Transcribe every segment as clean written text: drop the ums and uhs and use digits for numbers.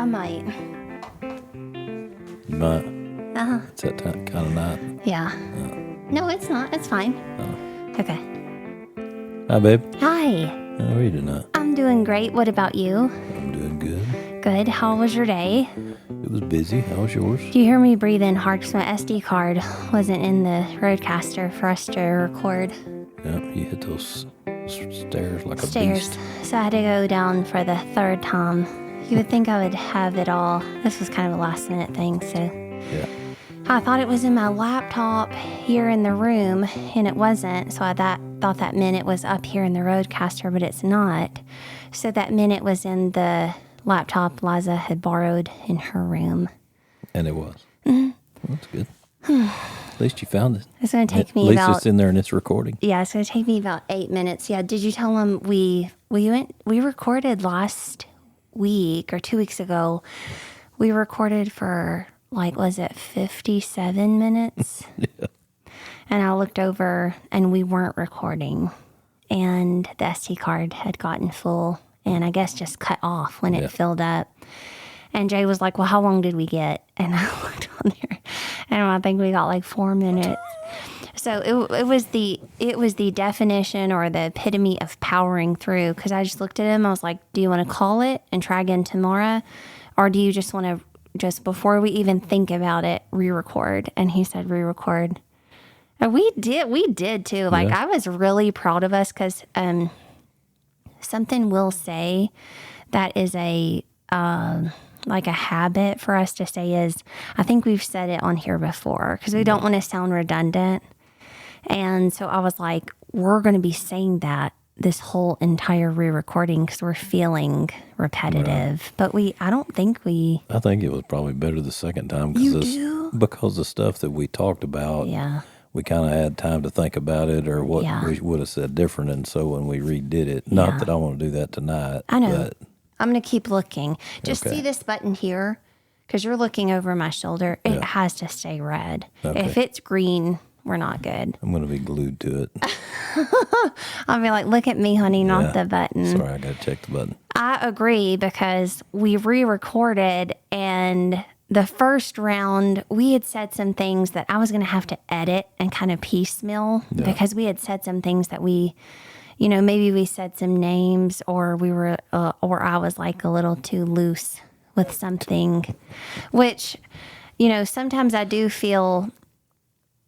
I might. You might. Uh-huh. It's that kind of night. Yeah. No, it's not. It's fine. Okay. Hi, babe. Hi. How are you tonight? I'm doing great. What about you? I'm doing good. Good. How was your day? It was busy. How was yours? Do you hear me breathing hard? Because my SD card wasn't in the Roadcaster for us to record. Yeah, you hit those stairs like a Stairs. beast. So I had to go down for the third time. You would think I would have it all. This was kind of a last minute thing, so. Yeah. I thought it was in my laptop here in the room, and it wasn't. So I thought that meant it was up here in the Roadcaster, but it's not. So that meant it was in the laptop Liza had borrowed in her room. And it was. Well, that's good. At least you found it. It's going to take At me least about... it's in there and it's recording. Yeah, it's going to take me about 8 minutes. Yeah, did you tell them we recorded last week or 2 weeks ago? We recorded for, was it 57 minutes? Yeah. And I looked over and we weren't recording. And the SD card had gotten full and I guess just cut off when it filled up. And Jay was like, well, how long did we get? And I looked on there and I think we got 4 minutes. So it was the definition or the epitome of powering through, because I just looked at him. I was like, do you want to call it and try again tomorrow? Or do you just want to, just before we even think about it, re-record? And he said re-record. And we did too. I was really proud of us because something we'll say that is a habit for us to say is, I think we've said it on here before because we don't want to sound redundant. And so I was like, we're going to be saying that this whole entire re-recording because we're feeling repetitive. Right. But I think it was probably better the second time because the stuff that we talked about. Yeah. We kind of had time to think about it or what we would have said different. And so when we redid it, not that I want to do that tonight. I know. But I'm going to keep looking. Just see this button here, because you're looking over my shoulder. It has to stay red. Okay. If it's green, we're not good. I'm going to be glued to it. I'll be like, look at me, honey, not the button. Sorry, I got to check the button. I agree, because we re-recorded, and the first round, we had said some things that I was going to have to edit and kind of piecemeal because we had said some things that we... maybe we said some names or we were, or I was a little too loose with something, which, sometimes I do feel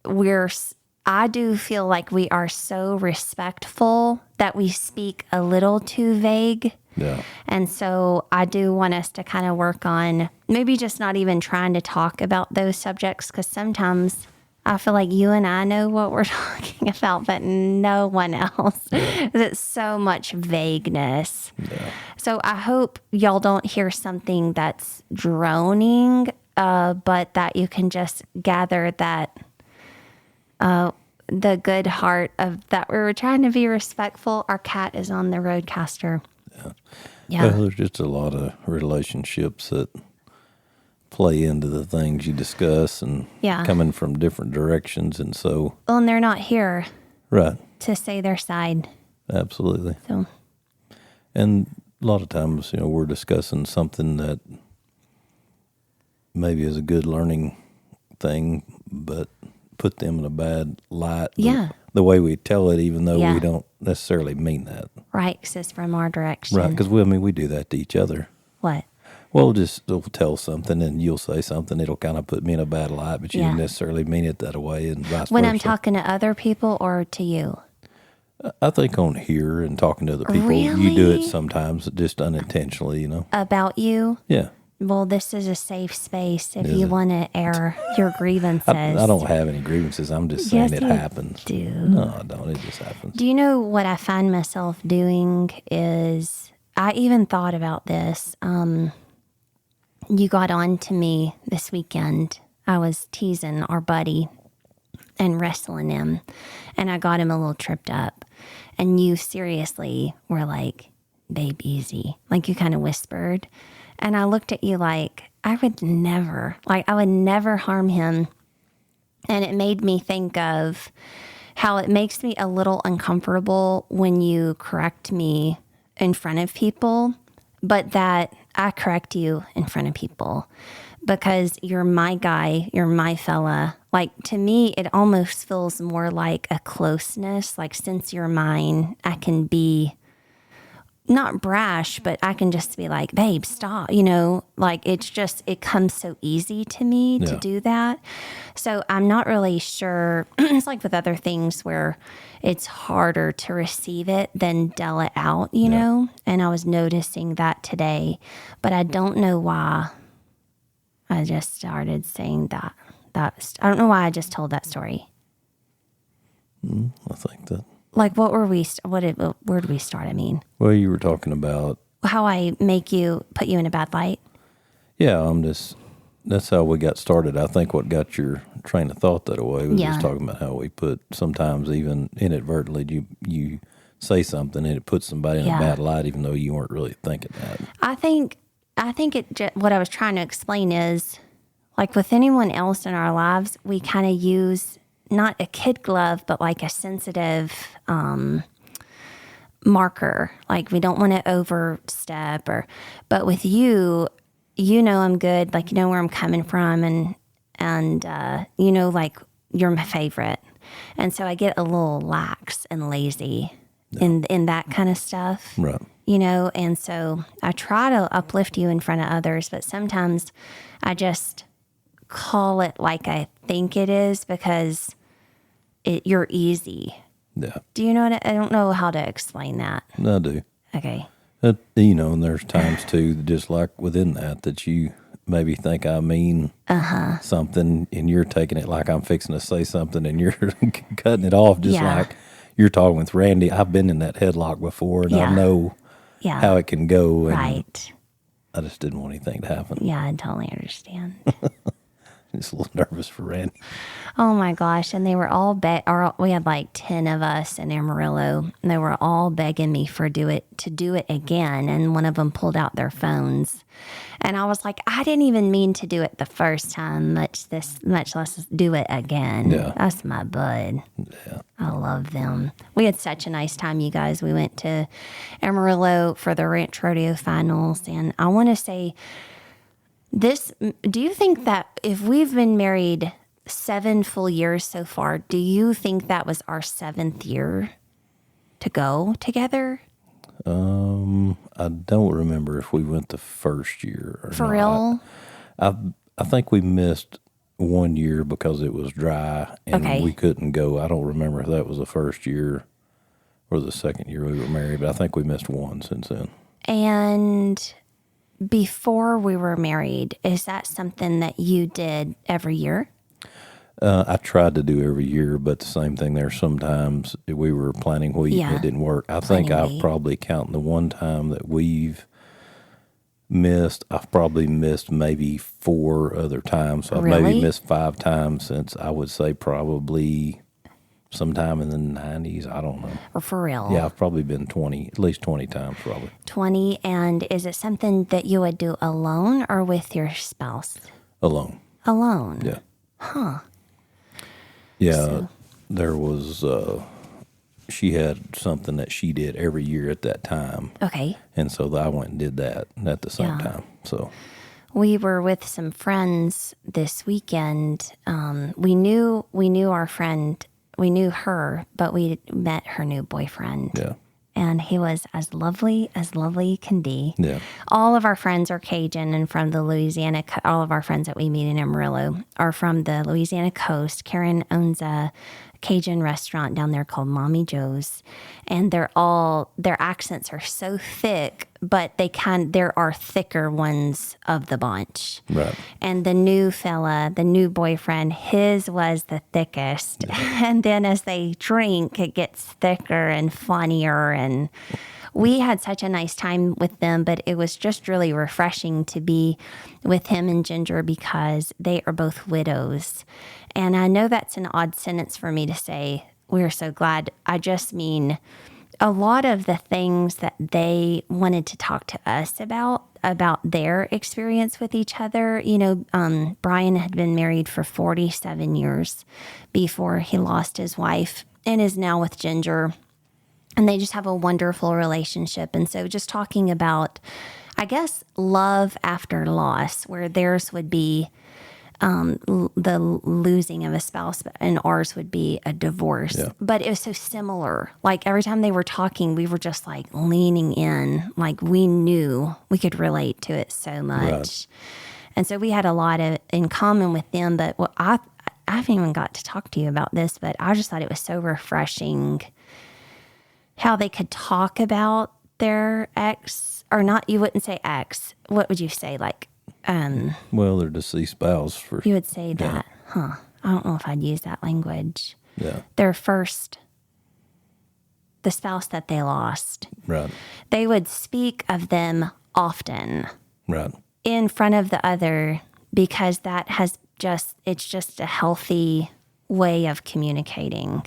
like we are so respectful that we speak a little too vague. Yeah. And so I do want us to kind of work on maybe just not even trying to talk about those subjects, because sometimes I feel like you and I know what we're talking about, but no one else. Yeah. It's so much vagueness. Yeah. So I hope y'all don't hear something that's droning, but that you can just gather that the good heart of that we were trying to be respectful. Our cat is on the Roadcaster. Yeah. Well, there's just a lot of relationships that play into the things you discuss and coming from different directions. And so... Well, and they're not here. Right. To say their side. Absolutely. So. And a lot of times, we're discussing something that maybe is a good learning thing, but put them in a bad light. The way we tell it, even though we don't necessarily mean that. Right, because it's from our direction. Right, because we do that to each other. What? Well, they'll tell something and you'll say something. It'll kind of put me in a bad light, but you didn't necessarily mean it that way, and vice versa. When I'm talking to other people or to you? I think on here and talking to other people, you do it sometimes just unintentionally, About you? Yeah. Well, this is a safe space if you want to air your grievances. I don't have any grievances. I'm just saying it happens. Do. No, I don't. It just happens. Do you know what I find myself doing is, I even thought about this. You got on to me this weekend. I was teasing our buddy and wrestling him, and I got him a little tripped up. And you seriously were like, babe, easy. You kind of whispered. And I looked at you like, I would never harm him. And it made me think of how it makes me a little uncomfortable when you correct me in front of people, but that I correct you in front of people because you're my guy, you're my fella. Like, to me, it almost feels more like a closeness. Like, since you're mine, I can be not brash, but I can just be like, babe, stop. Like, it comes so easy to me to do that. So I'm not really sure. It's like with other things where it's harder to receive it than deal it out, you know? And I was noticing that today, but I don't know why I just started saying that. I don't know why I just told that story. I think that. Like, where did we start? I mean, Well, you were talking about how I put you in a bad light. Yeah, that's how we got started. I think what got your train of thought that way was just talking about how we put, sometimes even inadvertently, you say something and it puts somebody in a bad light, even though you weren't really thinking that. I think what I was trying to explain is, like with anyone else in our lives, we kind of use not a kid glove, but like a sensitive marker. Like, we don't want to overstep, but with you, I'm good. Like, where I'm coming from, and like, you're my favorite. And so I get a little lax and lazy in that kind of stuff. Right. And so I try to uplift you in front of others, but sometimes I just call it like I think it is because you're easy. Yeah. Do you know what I don't know how to explain that. I do. Okay. And there's times too, just like within that you maybe think I mean something, and you're taking it like I'm fixing to say something, and you're cutting it off just like you're talking with Randy. I've been in that headlock before, and I know how it can go. And right. I just didn't want anything to happen. Yeah, I totally understand. Just a little nervous for Randy. Oh my gosh. And they were all we had like 10 of us in Amarillo, and they were all begging me to do it again. And one of them pulled out their phones. And I was like, I didn't even mean to do it the first time, much less do it again. Yeah. That's my bud. Yeah. I love them. We had such a nice time, you guys. We went to Amarillo for the Ranch Rodeo Finals. And I want to say, do you think that if we've been married 7 full years so far, do you think that was our 7th year to go together? I don't remember if we went the first year or For not. real? I think we missed 1 year because it was dry and we couldn't go. I don't remember if that was the first year or the second year we were married, but I think we missed one since then. And before we were married, is that something that you did every year? I tried to do every year, but the same thing there. Sometimes we were planning week and it didn't work. I think I've probably counting the one time that we've missed. I've probably missed maybe 4 other times. So I've maybe missed 5 times since, I would say, probably sometime in the 90s. I don't know. Or for real? Yeah, I've probably been at least 20 times probably. 20. And is it something that you would do alone or with your spouse? Alone. Alone? Yeah. Huh. Yeah, there was, she had something that she did every year at that time. Okay. And so I went and did that at the same time. So we were with some friends this weekend. We knew our friend, we knew her, but we met her new boyfriend. Yeah. And he was as lovely can be. Yeah. All of our friends are Cajun and from the Louisiana. All of our friends that we meet in Amarillo are from the Louisiana coast. Karen owns a Cajun restaurant down there called Mommy Joe's, and their accents are so thick, but there are thicker ones of the bunch. Right. And the new boyfriend, his was the thickest. Yeah. And then as they drink, it gets thicker and funnier. And we had such a nice time with them, but it was just really refreshing to be with him and Ginger because they are both widows. And I know that's an odd sentence for me to say, we're so glad. I just mean a lot of the things that they wanted to talk to us about their experience with each other. Brian had been married for 47 years before he lost his wife and is now with Ginger. And they just have a wonderful relationship. And so just talking about I guess, love after loss, where theirs would be the losing of a spouse, and ours would be a divorce. Yeah. But it was so similar. Like every time they were talking, we were just like leaning in, like we knew we could relate to it so much. Right. And so we had a lot in common with them. But I haven't even got to talk to you about this, but I just thought it was so refreshing how they could talk about their ex, or not, you wouldn't say ex. What would you say? Like, Well, their deceased spouse for you would say that, huh? I don't know if I'd use that language. yeah. Their first, the spouse that they lost. Right. They would speak of them often Right. in front of the other, because that it's just a healthy way of communicating.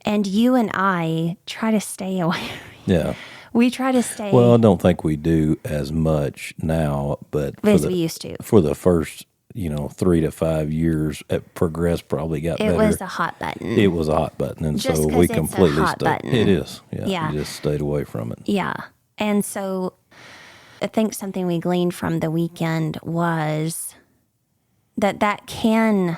And you and I try to stay away. Yeah. We try to stay Well, I don't think we do as much now, but as we used to. for the first 3 to 5 years, it progressed, probably got It better. was a hot button. It was a hot button, and Just so 'cause we it's a completely hot stayed. button. It is, yeah. Yeah. You just stayed away from it. Yeah. And so I think something we gleaned from the weekend was that can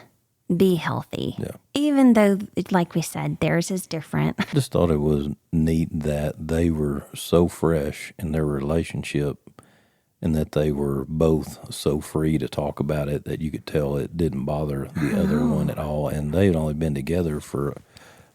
be healthy. Yeah. Even though, like we said, theirs is different. I just thought it was neat that they were so fresh in their relationship, and that they were both so free to talk about it that you could tell it didn't bother the other one at all. And they had only been together for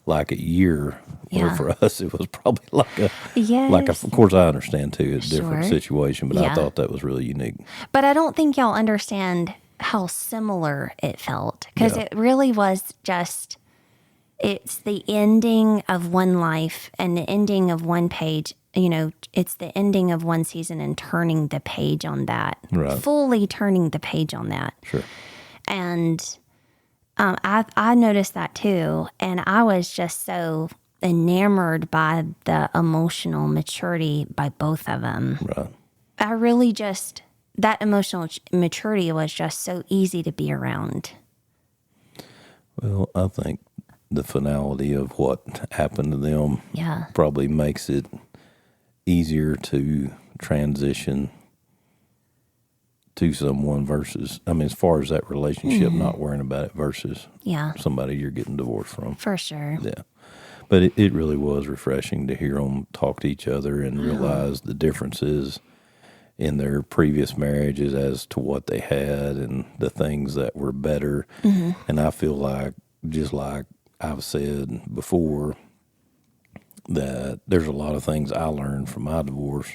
like a year. Yeah. Where for us, it was probably Yes. of course, I understand too, it's a different Sure. situation, but Yeah. I thought that was really unique. But I don't think y'all understand how similar it felt, because Yeah. it really was just, it's the ending of one life and the ending of one page. It's the ending of one season and turning the page on that. Right. Fully turning the page on that. Sure. And I noticed that too. And I was just so enamored by the emotional maturity by both of them. Right. I really just, that emotional maturity was just so easy to be around. Well, I think the finality of what happened to them Yeah. probably makes it easier to transition to someone versus, as far as that relationship, not worrying about it versus Yeah. somebody you're getting divorced from. For sure. Yeah. But it really was refreshing to hear them talk to each other and realize the differences in their previous marriages as to what they had and the things that were better. Mm-hmm. And I feel like, just like I've said before, that there's a lot of things I learned from my divorce,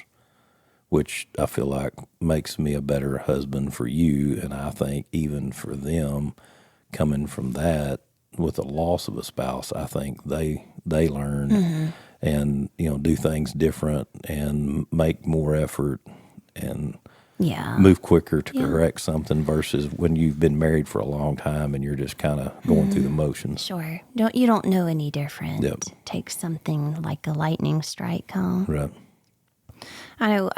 which I feel like makes me a better husband for you. And I think even for them, coming from that with the loss of a spouse, I think they learn and, do things different and make more effort and Yeah. move quicker to correct something versus when you've been married for a long time and you're just kind of going through the motions. Sure. You don't know any different. Yep. Take something like a lightning strike, huh? Right. I know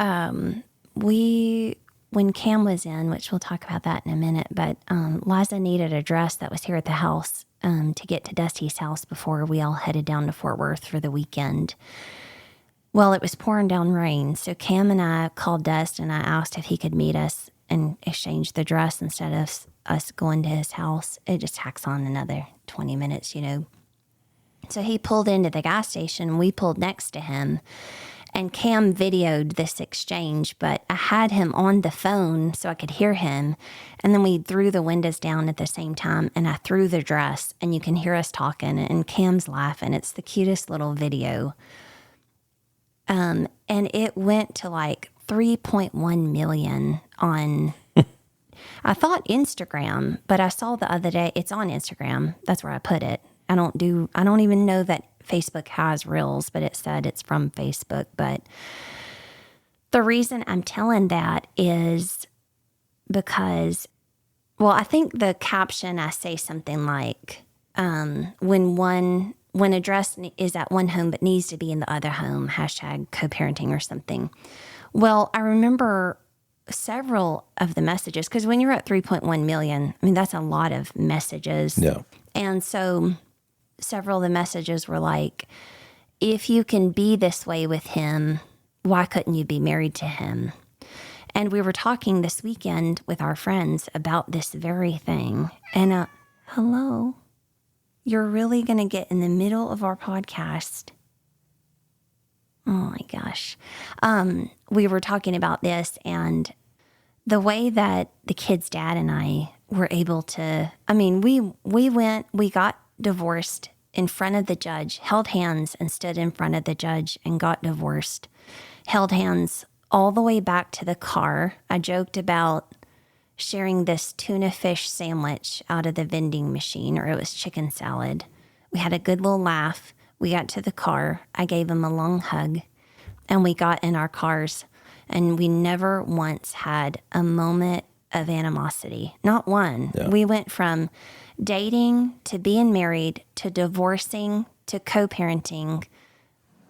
when Cam was in, which we'll talk about that in a minute, but Liza needed a dress that was here at the house to get to Dusty's house before we all headed down to Fort Worth for the weekend. Well, it was pouring down rain, so Cam and I called Dust and I asked if he could meet us and exchange the dress instead of us going to his house. It just tacks on another 20 minutes, So he pulled into the gas station. We pulled next to him. And Cam videoed this exchange, but I had him on the phone so I could hear him. And then we threw the windows down at the same time, and I threw the dress, and you can hear us talking, and Cam's laughing. It's the cutest little video. And it went to like 3.1 million on, I thought Instagram, but I saw the other day, it's on Instagram. That's where I put it. I don't even know that Facebook has Reels, but it said it's from Facebook. But the reason I'm telling that is because, well, I think the caption, I say something like, when a dress is at one home but needs to be in the other home, hashtag co-parenting or something. Well, I remember several of the messages, because when you're at 3.1 million, that's a lot of messages. Yeah. And so several of the messages were like, if you can be this way with him, why couldn't you be married to him? And we were talking this weekend with our friends about this very thing. And hello, you're really going to get in the middle of our podcast. Oh my gosh. We were talking about this and the way that the kid's dad and I were able to, we got divorced in front of the judge, held hands and stood in front of the judge and got divorced, held hands all the way back to the car. I joked about sharing this tuna fish sandwich out of the vending machine, or it was chicken salad. We had a good little laugh. We got to the car. I gave him a long hug and we got in our cars. And we never once had a moment of animosity. Not one. Yeah. We went from dating to being married to divorcing to co-parenting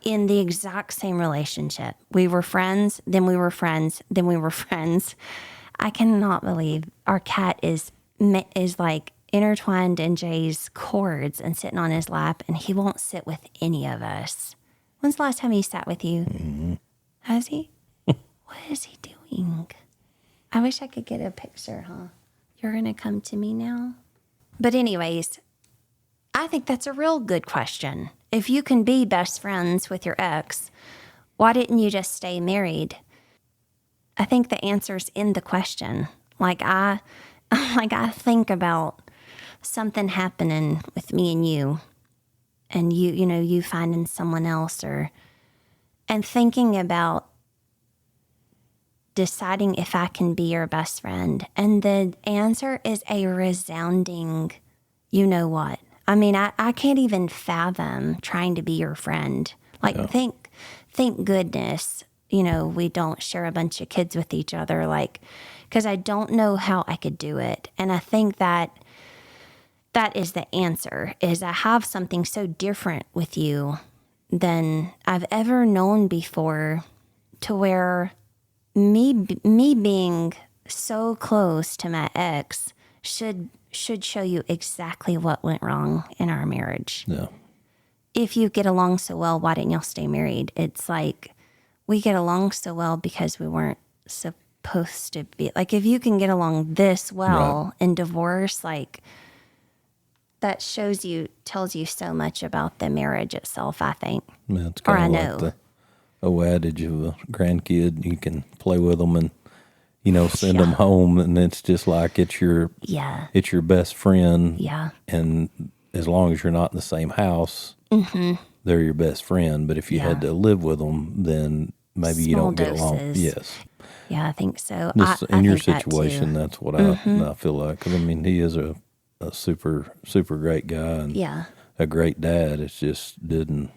in the exact same relationship. We were friends, then we were friends, then we were friends. I cannot believe our cat is like intertwined in Jay's cords and sitting on his lap, and he won't sit with any of us. When's the last time he sat with you? Mm-hmm. Has he? What is he doing? I wish I could get a picture, huh? You're going to come to me now? But anyways, I think that's a real good question. If you can be best friends with your ex, why didn't you just stay married? I think the answer's in the question. I think about something happening with me and you finding someone else and thinking about deciding if I can be your best friend. And the answer is a resounding, you know what? I mean, I can't even fathom trying to be your friend. Thank goodness, we don't share a bunch of kids with each other, because I don't know how I could do it. And I think that is the answer, is I have something so different with you than I've ever known before, to where me being so close to my ex should show you exactly what went wrong in our marriage. Yeah. If you get along so well, why didn't y'all stay married? It's like we get along so well because we weren't supposed to be. Like, if you can get along this well in divorce, that tells you so much about the marriage itself, I think. Yeah, it's kind of like the adage of a grandkid. You can play with them and, send them home, and it's just like it's your best friend. Yeah. And as long as you're not in the same house, they're your best friend. But if you had to live with them, then maybe you don't get along. Yes. Yeah, I think so. In your situation, that's what I feel like. Because, he is a super, super great guy and a great dad. It just didn't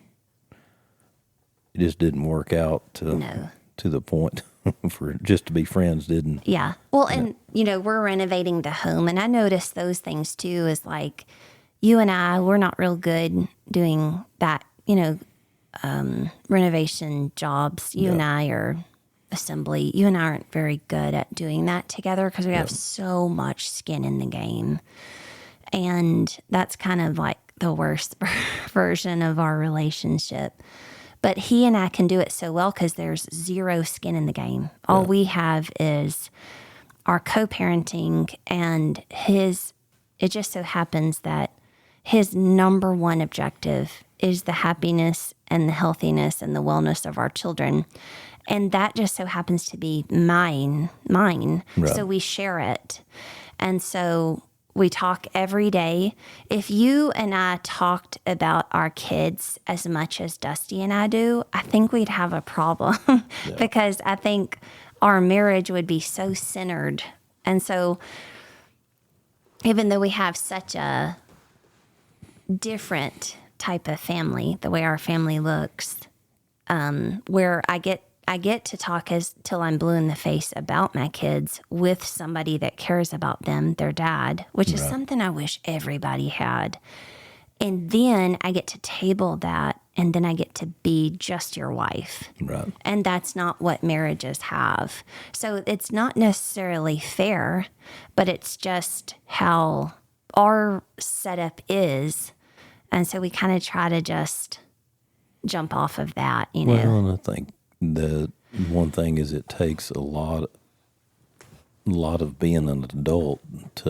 work out to the point for just to be friends, didn't. Yeah. Well, and, we're renovating the home, and I noticed those things too, is like you and I, we're not real good doing that, renovation jobs. You and I are assembly. You and I aren't very good at doing that together because we have so much skin in the game. And that's kind of like the worst version of our relationship. But he and I can do it so well because there's zero skin in the game. All we have is our co-parenting, and it just so happens that his number one objective is the happiness and the healthiness and the wellness of our children. And that just so happens to be mine. Right. So we share it. And so we talk every day. If you and I talked about our kids as much as Dusty and I do, I think we'd have a problem because I think our marriage would be so centered. And so even though we have such a different type of family, the way our family looks, where I get to talk till I'm blue in the face about my kids with somebody that cares about them, their dad, which is something I wish everybody had. And then I get to table that, and then I get to be just your wife. Right. And that's not what marriages have. So it's not necessarily fair, but it's just how our setup is. And so we kind of try to just jump off of that, Well, and I think the one thing is it takes a lot lot of being an adult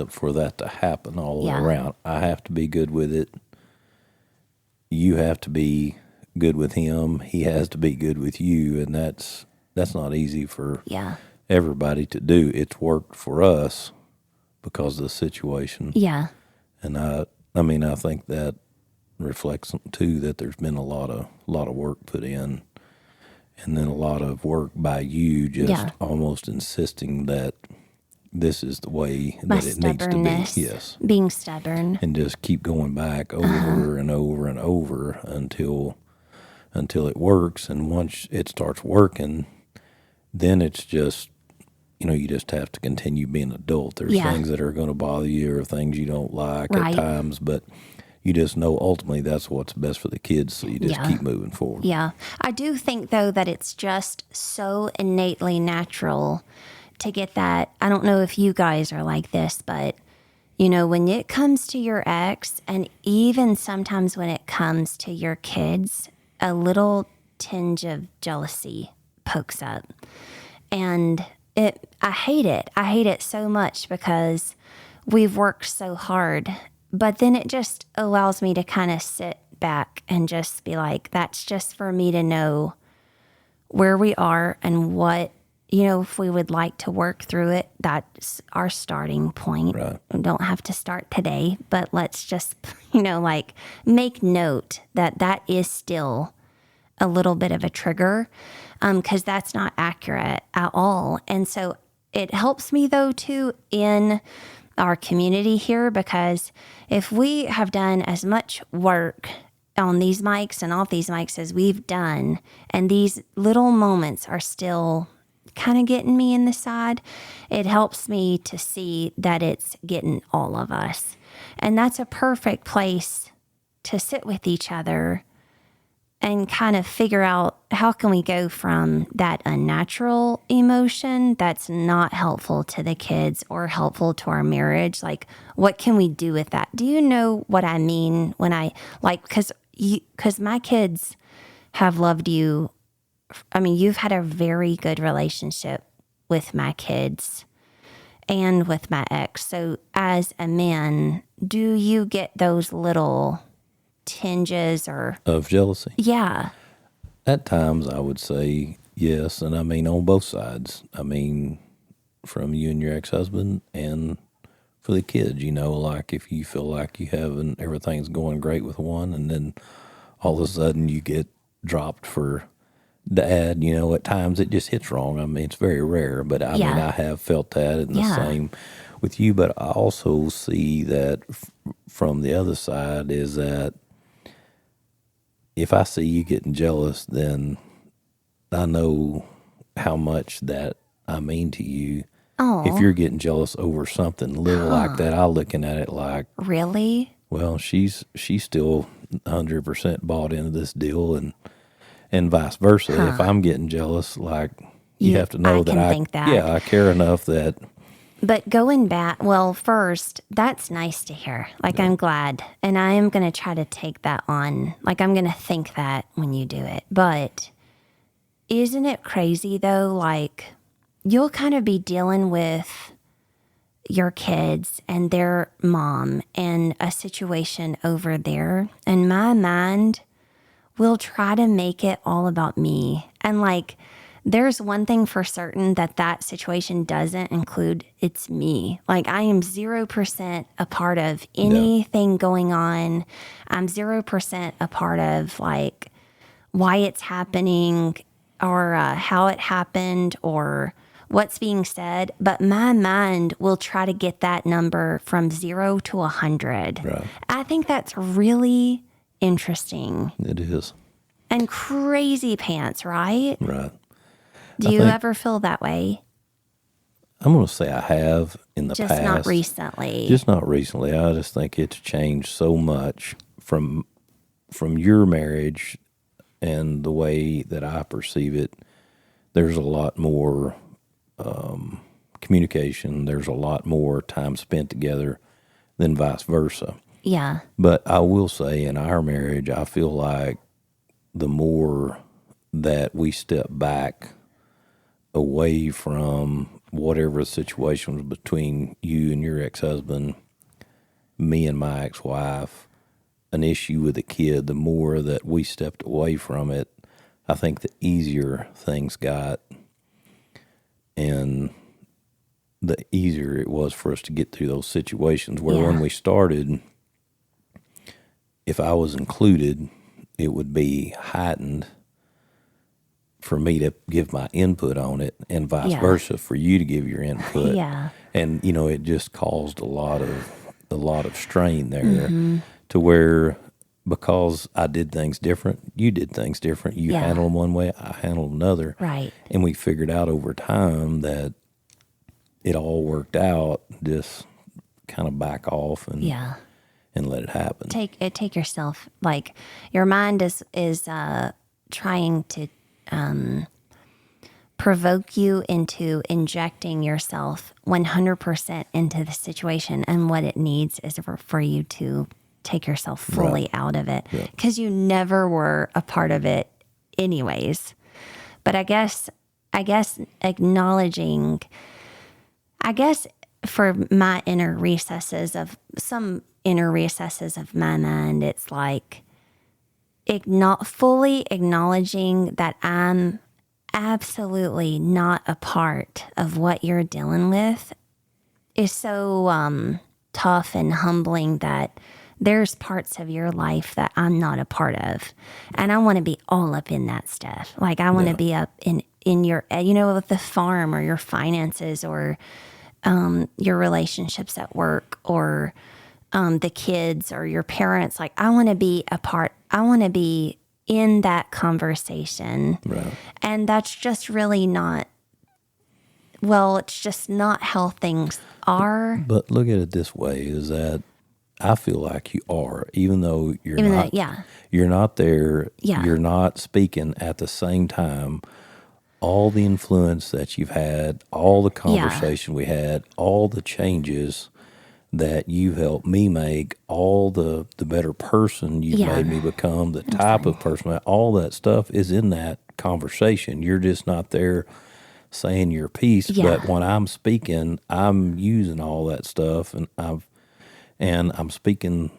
for that to happen all the way around. I have to be good with it. You have to be good with him. He has to be good with you, and that's not easy for everybody to do. It's worked for us because of the situation. Yeah. And I mean, I think that reflects too that there's been a lot of work put in, and then a lot of work by you just almost insisting that this is the way that it needs to be. Yes. Being stubborn. And just keep going back over and over and over until it works. And once it starts working, then it's just, you just have to continue being an adult. There's things that are going to bother you or things you don't like at times, but you just know ultimately that's what's best for the kids, so you just keep moving forward. Yeah. I do think, though, that it's just so innately natural to get that. I don't know if you guys are like this, but, when it comes to your ex, and even sometimes when it comes to your kids, a little tinge of jealousy pokes up. And I hate it. I hate it so much because we've worked so hard. But then it just allows me to kind of sit back and just be like, that's just for me to know where we are and what, if we would like to work through it, that's our starting point. Right. We don't have to start today, but let's just, make note that is still a little bit of a trigger, because that's not accurate at all. And so it helps me, though, too, in our community here, because if we have done as much work on these mics and off these mics as we've done, and these little moments are still kind of getting me in the side, it helps me to see that it's getting all of us. And that's a perfect place to sit with each other and kind of figure out how can we go from that unnatural emotion that's not helpful to the kids or helpful to our marriage. Like, what can we do with that? Do you know what I mean when I, because my kids have loved you. I mean, you've had a very good relationship with my kids and with my ex. So as a man, do you get those little tinges of jealousy? Yeah. At times I would say yes. And I mean, on both sides. I mean, from you and your ex-husband and for the kids, like if you feel like everything's going great with one, and then all of a sudden you get dropped for dad, at times it just hits wrong. I mean, it's very rare, but I mean, I have felt that, and the same with you. But I also see that from the other side is that if I see you getting jealous, then I know how much that I mean to you. Oh. If you're getting jealous over something little like that, I'm looking at it like, really? Well, she's still 100% bought into this deal, and vice versa. If I'm getting jealous, like you have to know that I care enough that. But going back, well, first, that's nice to hear. Like, I'm glad. And I am going to try to take that on. Like, I'm going to think that when you do it. But isn't it crazy, though? Like, you'll kind of be dealing with your kids and their mom and a situation over there. And my mind will try to make it all about me. And, like, there's one thing for certain that situation doesn't include. It's me. Like, I am 0% a part of anything going on. I'm 0% a part of, like, why it's happening or how it happened or what's being said. But my mind will try to get that number from 0 to 100. Right. I think that's really interesting. It is. And crazy pants, right? Right. Do you ever feel that way? I'm going to say I have in the past. Just not recently. Just not recently. I just think it's changed so much from your marriage and the way that I perceive it. There's a lot more communication. There's a lot more time spent together than vice versa. Yeah. But I will say in our marriage, I feel like the more that we step back away from whatever the situation was between you and your ex-husband, me and my ex-wife, an issue with a kid, the more that we stepped away from it, I think the easier things got and the easier it was for us to get through those situations where when we started, if I was included, it would be heightened for me to give my input on it and vice versa for you to give your input. And, you know, it just caused a lot of strain there to where, because I did things different, you did things different. You handled them one way, I handled another. Right. And we figured out over time that it all worked out. Just kind of back off and let it happen. Take yourself, like, your mind is trying to provoke you into injecting yourself 100% into the situation, and what it needs is for you to take yourself fully out of it, because you never were a part of it anyways. But I guess acknowledging, for my inner recesses of my mind, it's like fully acknowledging that I'm absolutely not a part of what you're dealing with is so tough and humbling, that there's parts of your life that I'm not a part of. And I want to be all up in that stuff. Like, I want to be up in your, with the farm or your finances or your relationships at work or the kids or your parents. Like, I want to be a part. I want to be in that conversation. Right. And that's just really not, it's just not how things are. But look at it this way, is that I feel like you are, even though you're not there, you're not speaking at the same time. All the influence that you've had, all the conversation we had, all the changes that you helped me make, all the better person you made me become, the type of person, all that stuff is in that conversation. You're just not there saying your piece, but when I'm speaking, I'm using all that stuff, and I'm speaking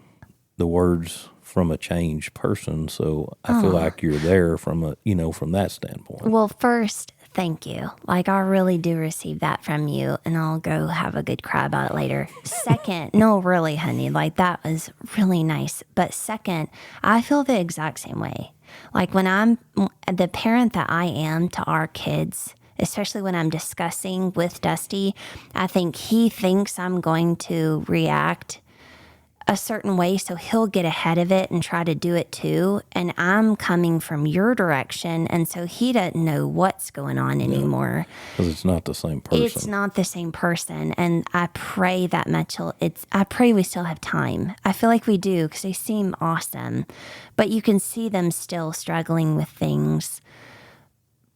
the words from a changed person. So I feel like you're there from that standpoint. Well, first, thank you. Like, I really do receive that from you, and I'll go have a good cry about it later. Second, no, really, honey, like, that was really nice. But second, I feel the exact same way. Like, when I'm the parent that I am to our kids, especially when I'm discussing with Dusty, I think he thinks I'm going to react a certain way, so he'll get ahead of it and try to do it too. And I'm coming from your direction, and so he doesn't know what's going on anymore. Because it's not the same person. It's not the same person, and I pray that Mitchell. I pray we still have time. I feel like we do, because they seem awesome, but you can see them still struggling with things.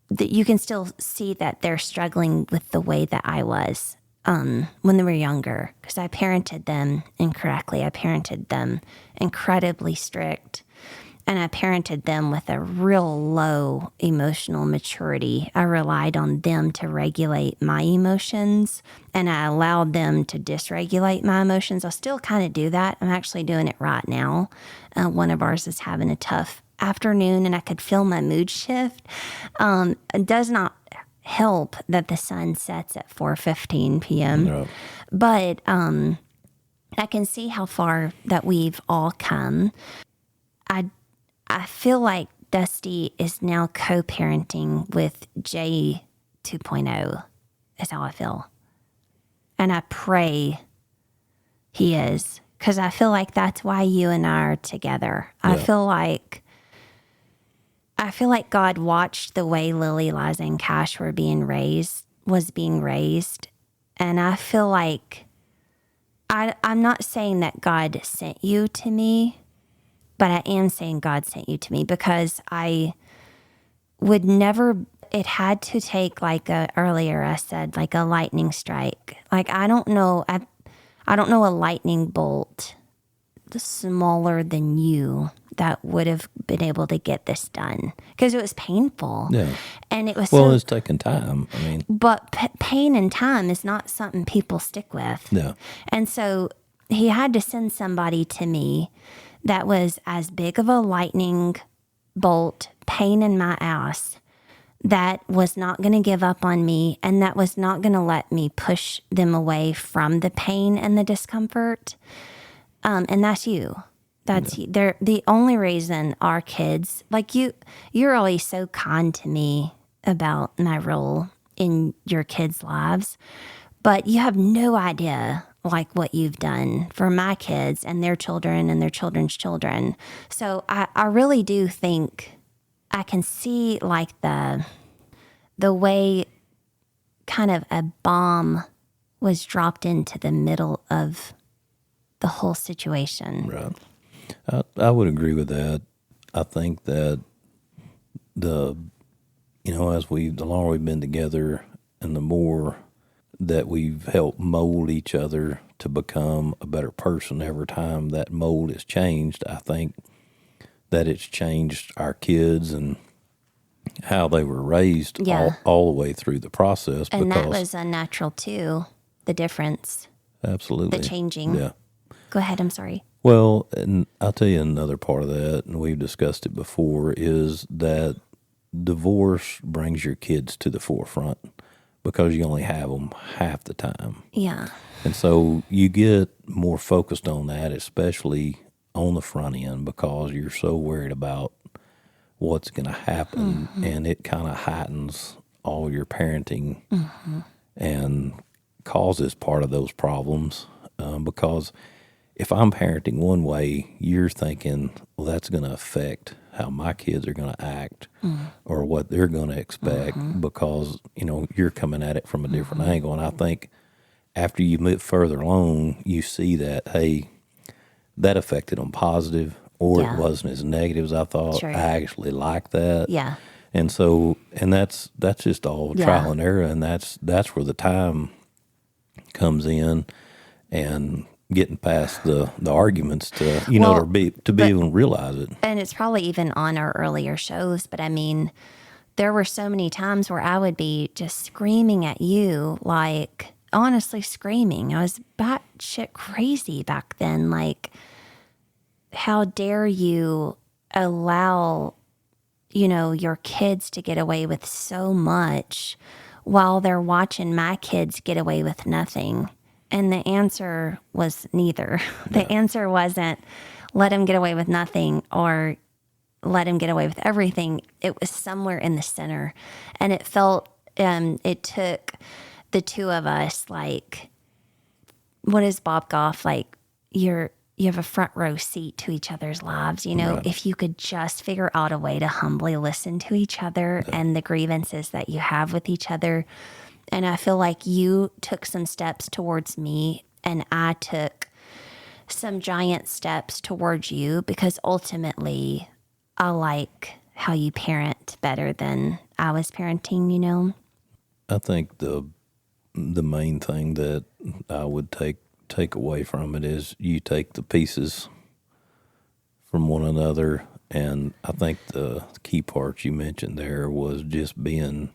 That you can still see that they're struggling with the way that I was. When they were younger, because I parented them incorrectly. I parented them incredibly strict, and I parented them with a real low emotional maturity. I relied on them to regulate my emotions, and I allowed them to dysregulate my emotions. I still kind of do that. I'm actually doing it right now. One of ours is having a tough afternoon, and I could feel my mood shift. It does not help that the sun sets at 4:15 p.m. No. But I can see how far that we've all come. I feel like Dusty is now co-parenting with Jay 2.0 is how I feel. And I pray he is, because I feel like that's why you and I are together. Yeah. I feel like God watched the way Lily, Liza, and Cash was being raised. And I feel like, I'm not saying that God sent you to me, but I am saying God sent you to me, because I would never, it had to take, like earlier I said, like a lightning strike. Like, I don't know a lightning bolt smaller than you that would have been able to get this done, because it was painful. Yeah. And it was it's taking time. I mean, but pain and time is not something people stick with. No. And so he had to send somebody to me that was as big of a lightning bolt, pain in my ass, that was not going to give up on me and that was not going to let me push them away from the pain and the discomfort. And that's you. That's you. They're the only reason our kids, like you're always so kind to me about my role in your kids' lives, but you have no idea like what you've done for my kids and their children and their children's children. So I really do think I can see like the way kind of a bomb was dropped into the middle of the whole situation. Right. I would agree with that. I think that the longer we've been together and the more that we've helped mold each other to become a better person every time that mold is changed, I think that it's changed our kids and how they were raised all the way through the process. And that was unnatural too, the difference. Absolutely. The changing. Yeah. Go ahead, I'm sorry. Well, and I'll tell you another part of that, and we've discussed it before, is that divorce brings your kids to the forefront because you only have them half the time. Yeah. And so you get more focused on that, especially on the front end, because you're so worried about what's going to happen, and it kind of heightens all your parenting and causes part of those problems because if I'm parenting one way, you're thinking, well, that's going to affect how my kids are going to act or what they're going to expect because, you're coming at it from a different angle. And I think after you move further along, you see that, hey, that affected them positive or it wasn't as negative as I thought. Sure. I actually like that. Yeah. And so, and that's just all trial and error. And that's where the time comes in and getting past the arguments to be able to realize it. And it's probably even on our earlier shows, but I mean, there were so many times where I would be just screaming at you, like honestly screaming. I was batshit crazy back then. Like, how dare you allow, your kids to get away with so much while they're watching my kids get away with nothing? And the answer was neither. The answer wasn't let him get away with nothing or let him get away with everything. It was somewhere in the center. And it felt, it took the two of us, like, what is Bob Goff? Like, you have a front row seat to each other's lives. Right. If you could just figure out a way to humbly listen to each other and the grievances that you have with each other. And I feel like you took some steps towards me and I took some giant steps towards you because ultimately I like how you parent better than I was parenting, I think the main thing that I would take away from it is you take the pieces from one another. And I think the key part you mentioned there was just being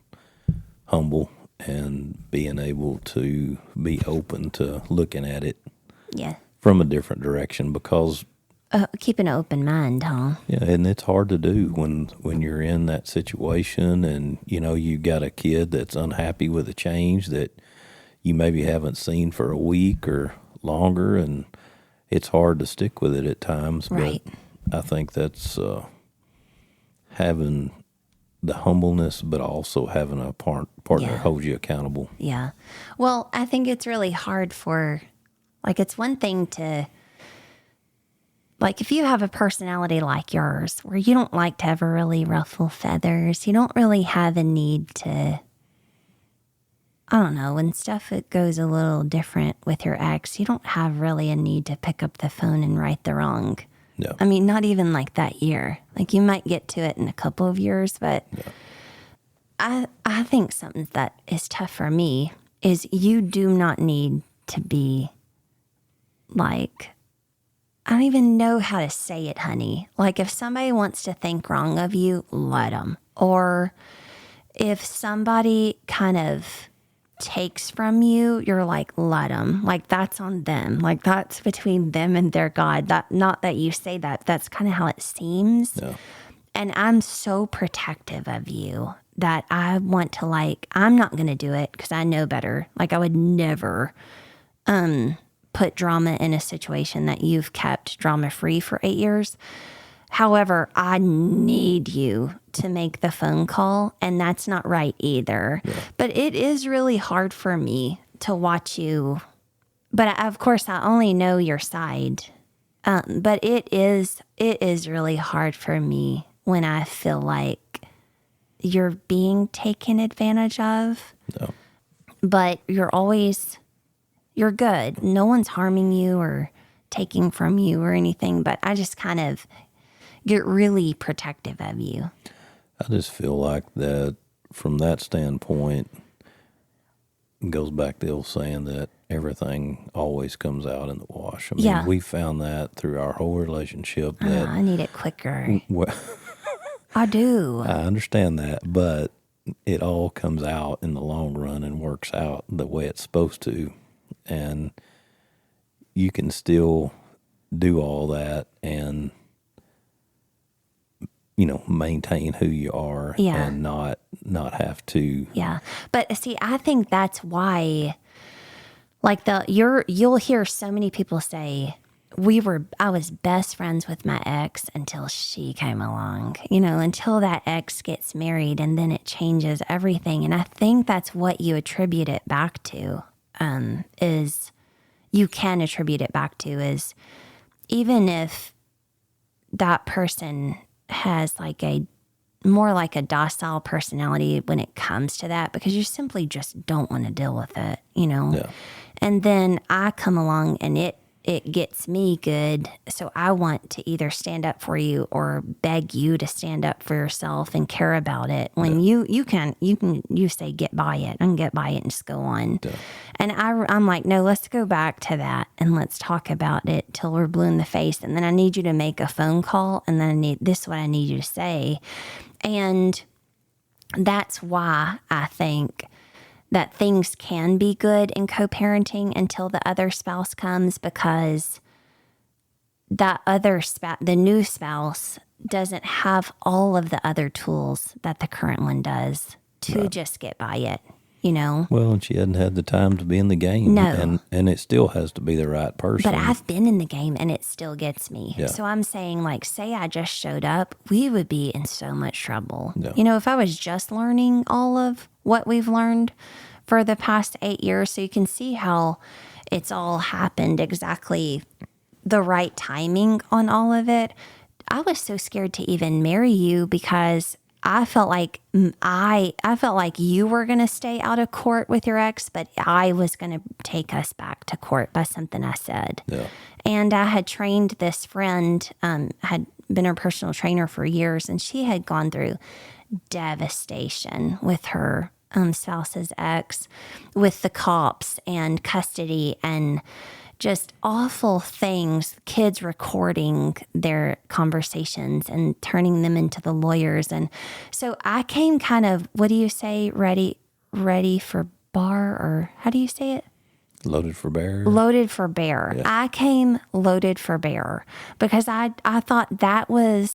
humble and being able to be open to looking at it from a different direction because keep an open mind, huh? Yeah, and it's hard to do when you're in that situation and you got a kid that's unhappy with a change that you maybe haven't seen for a week or longer, and it's hard to stick with it at times. Right. But I think that's having the humbleness, but also having a partner that holds you accountable. Yeah. Well, I think it's really hard it's one thing to, like, if you have a personality like yours, where you don't like to ever really ruffle feathers, you don't really have a need to, I don't know, when stuff goes a little different with your ex, you don't have really a need to pick up the phone and right the wrong. No. I mean, not even like that year. Like, you might get to it in a couple of years, but I think something that is tough for me is you do not need to be like, I don't even know how to say it, honey. Like, if somebody wants to think wrong of you, let them. Or if somebody kind of takes from you, you're like, let them. Like, that's on them. Like, that's between them and their God. That, not that you say that. That's kind of how it seems. Yeah. And I'm so protective of you that I want to, like, I'm not going to do it because I know better. Like, I would never put drama in a situation that you've kept drama free for 8 years. However, I need you to make the phone call, and that's not right either. Yeah. But it is really hard for me to watch you. But of course, I only know your side. But it is really hard for me when I feel like you're being taken advantage of. No. But you're good. No one's harming you or taking from you or anything. But I just kind of get really protective of you. I just feel like that from that standpoint, it goes back to the old saying that everything always comes out in the wash. I mean, we found that through our whole relationship. That I need it quicker. Well, I do. I understand that, but it all comes out in the long run and works out the way it's supposed to. And you can still do all that and, maintain who you are and not have to. Yeah. But see, I think that's why, like, you'll hear so many people say, I was best friends with my ex until she came along, until that ex gets married, and then it changes everything. And I think that's what you attribute it back to, is even if that person has like more like a docile personality when it comes to that, because you simply just don't want to deal with it, Yeah. And then I come along and it gets me good. So I want to either stand up for you or beg you to stand up for yourself and care about it. When you say get by it and get by it and just go on. Yeah. And I'm like, no, let's go back to that and let's talk about it till we're blue in the face. And then I need you to make a phone call, and then this is what I need you to say. And that's why I think that things can be good in co-parenting until the other spouse comes, because that the new spouse doesn't have all of the other tools that the current one does to just get by it, Well, and she hadn't had the time to be in the game. No. And it still has to be the right person. But I've been in the game and it still gets me. Yeah. So I'm saying, like, say I just showed up, we would be in so much trouble. Yeah. If I was just learning all of what we've learned for the past 8 years, so you can see how it's all happened exactly the right timing on all of it. I was so scared to even marry you because I felt like you were going to stay out of court with your ex, but I was going to take us back to court by something I said. Yeah. And I had trained this friend, had been her personal trainer for years, and she had gone through devastation with her spouse's ex, with the cops and custody and just awful things, kids recording their conversations and turning them into the lawyers. And so I came kind of, what do you say, ready for bar, or how do you say it? Loaded for bear. Loaded for bear. Yeah. I came loaded for bear because I thought that was